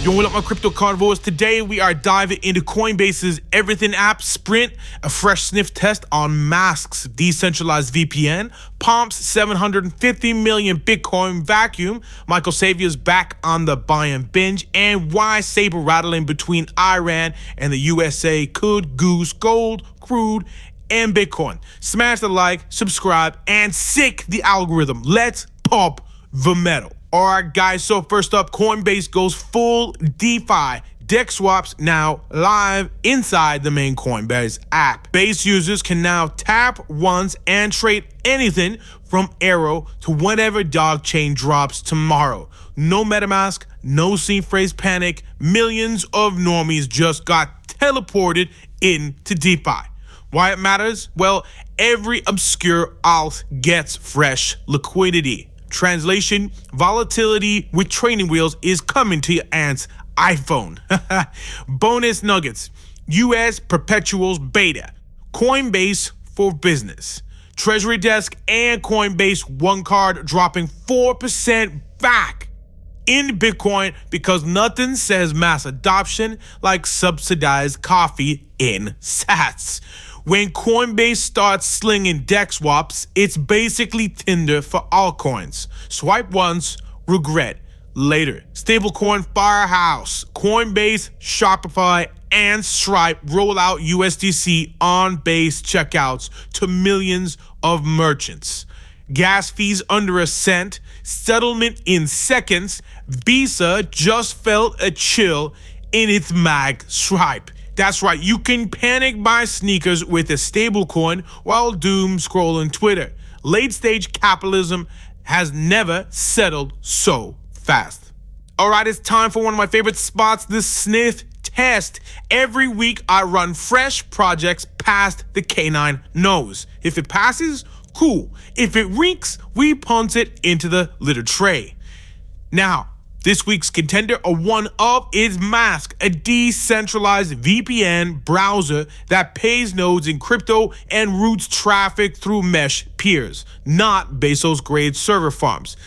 Yo, what up, my crypto carnivores? Today we are diving into Coinbase's everything app Sprint, a fresh sniff test on MASQ's decentralized VPN, Pomp's 750 million Bitcoin vacuum, Michael Saaavier's back on the buy and binge, and why saber rattling between Iran and the USA could goose gold, crude, and Bitcoin. Smash the like, subscribe, and sick the algorithm. Let's pump the metal. Alright guys, so first up, Coinbase goes full DeFi. DEX swaps now live inside the main Coinbase app. Base users can now tap once and trade anything from Arrow to whatever dog chain drops tomorrow. No MetaMask, no seed phrase panic. Millions of normies just got teleported into DeFi. Why it matters? Well, every obscure alt gets fresh liquidity. Translation, volatility with training wheels is coming to your aunt's iPhone. Bonus nuggets, US perpetuals beta, Coinbase for business, Treasury Desk and Coinbase One Card dropping 4% back in Bitcoin because nothing says mass adoption like subsidized coffee in sats. When Coinbase starts slinging DEX swaps, it's basically Tinder for altcoins. Swipe once, regret later. Stablecoin firehouse, Coinbase, Shopify, and Stripe roll out USDC on Base checkouts to millions of merchants. Gas fees under a cent, settlement in seconds. Visa just felt a chill in its mag Stripe. That's right, you can panic buy sneakers with a stablecoin while doom scrolling Twitter. Late stage capitalism has never settled so fast. Alright, it's time for one of my favorite spots, the Sniff Test. Every week I run fresh projects past the canine nose. If it passes, cool. If it reeks, we punt it into the litter tray. Now, this week's contender, or one of, is MASQ, a decentralized VPN browser that pays nodes in crypto and routes traffic through mesh peers, not Bezos-grade server farms.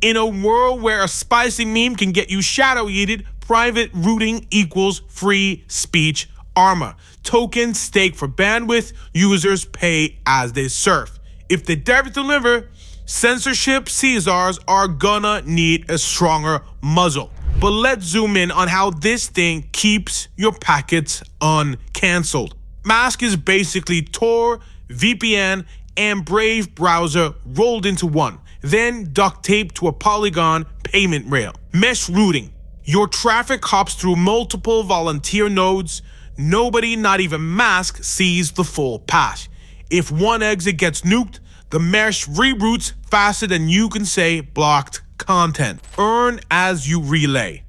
In a world where a spicy meme can get you shadow-yeeted, private routing equals free speech armor. Tokens stake for bandwidth, users pay as they surf. If the devs deliver, censorship Caesars are gonna need a stronger muzzle. But let's zoom in on how this thing keeps your packets uncancelled. MASQ is basically Tor, VPN, and Brave browser rolled into one, then duct taped to a Polygon payment rail. Mesh routing. Your traffic hops through multiple volunteer nodes. Nobody, not even MASQ, sees the full path. If one exit gets nuked, the mesh reroutes faster than you can say blocked content. Earn as you relay.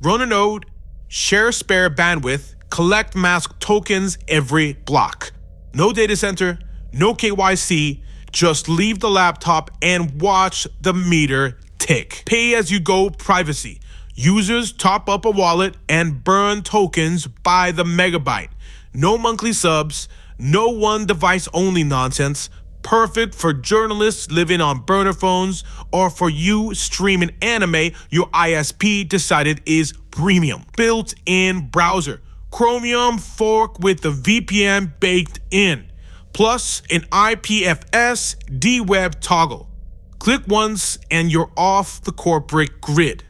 Run a node, share spare bandwidth, collect MASQ tokens every block. No data center, no KYC, just leave the laptop and watch the meter tick. Pay as you go privacy. Users top up a wallet and burn tokens by the megabyte. No monthly subs, no one device only nonsense. Perfect for journalists living on burner phones or for you streaming anime your ISP decided is premium. Built-in browser. Chromium fork with the VPN baked in. Plus an IPFS DWeb toggle. Click once and you're off the corporate grid.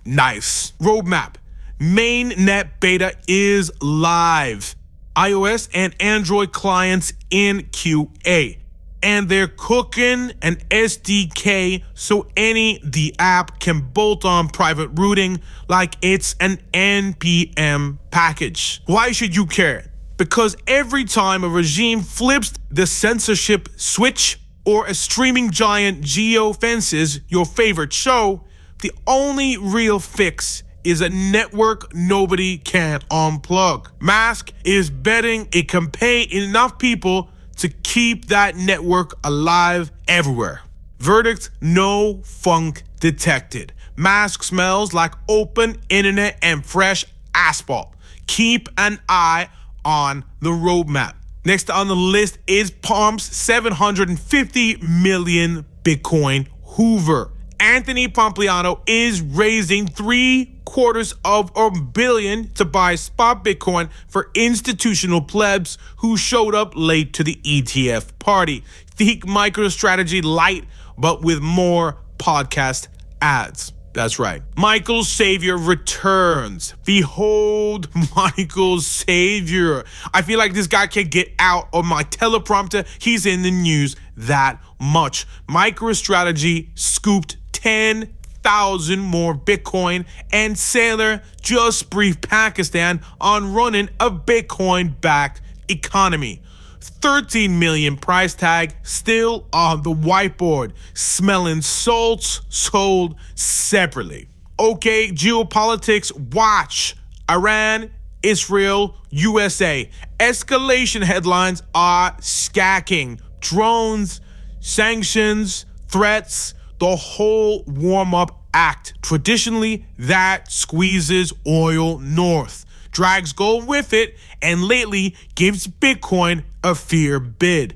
Nice. Roadmap. Mainnet beta is live. iOS and Android clients in QA. And they're cooking an SDK so the app can bolt on private routing like it's an NPM package. Why should you care? Because every time a regime flips the censorship switch or a streaming giant geo-fences your favorite show, the only real fix is a network nobody can unplug. MASQ is betting it can pay enough people to keep that network alive everywhere. Verdict, no funk detected. MASQ smells like open internet and fresh asphalt. Keep an eye on the roadmap. Next on the list is Pomp's 750 million Bitcoin hoover, Anthony Pompliano is raising $750 million to buy spot Bitcoin for institutional plebs who showed up late to the ETF party. Think MicroStrategy light, but with more podcast ads. That's right. Michael Saylor returns. Behold, Michael Saylor. I feel like this guy can't get out of my teleprompter. He's in the news that much. MicroStrategy scooped 10,000 more Bitcoin, and Saylor just briefed Pakistan on running a Bitcoin-backed economy. 13 million price tag still on the whiteboard, smelling salts sold separately. Okay, geopolitics watch. Iran, Israel, USA. Escalation headlines are stacking. Drones, sanctions, threats, the whole warm-up act. Traditionally, that squeezes oil north, drags gold with it, and lately gives Bitcoin a fear bid.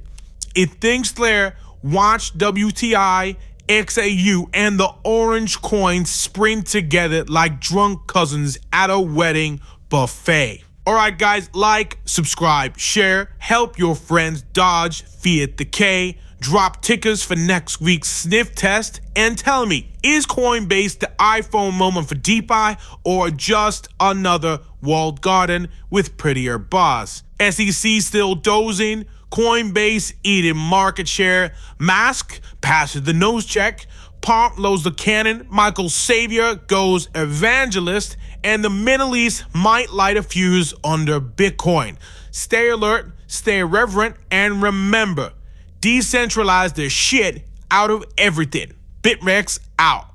It thinks there, watch WTI, XAU, and the orange coin sprint together like drunk cousins at a wedding buffet. Alright guys, like, subscribe, share, help your friends dodge fiat decay, drop tickers for next week's sniff test, and tell me, is Coinbase the iPhone moment for DeFi or just another walled garden with prettier bars? SEC still dozing, Coinbase eating market share, MASQ passes the nose check, Pomp loads the cannon, Michael Saylor goes evangelist, and the Middle East might light a fuse under Bitcoin. Stay alert, stay reverent, and remember, decentralize the shit out of everything. BitRex out.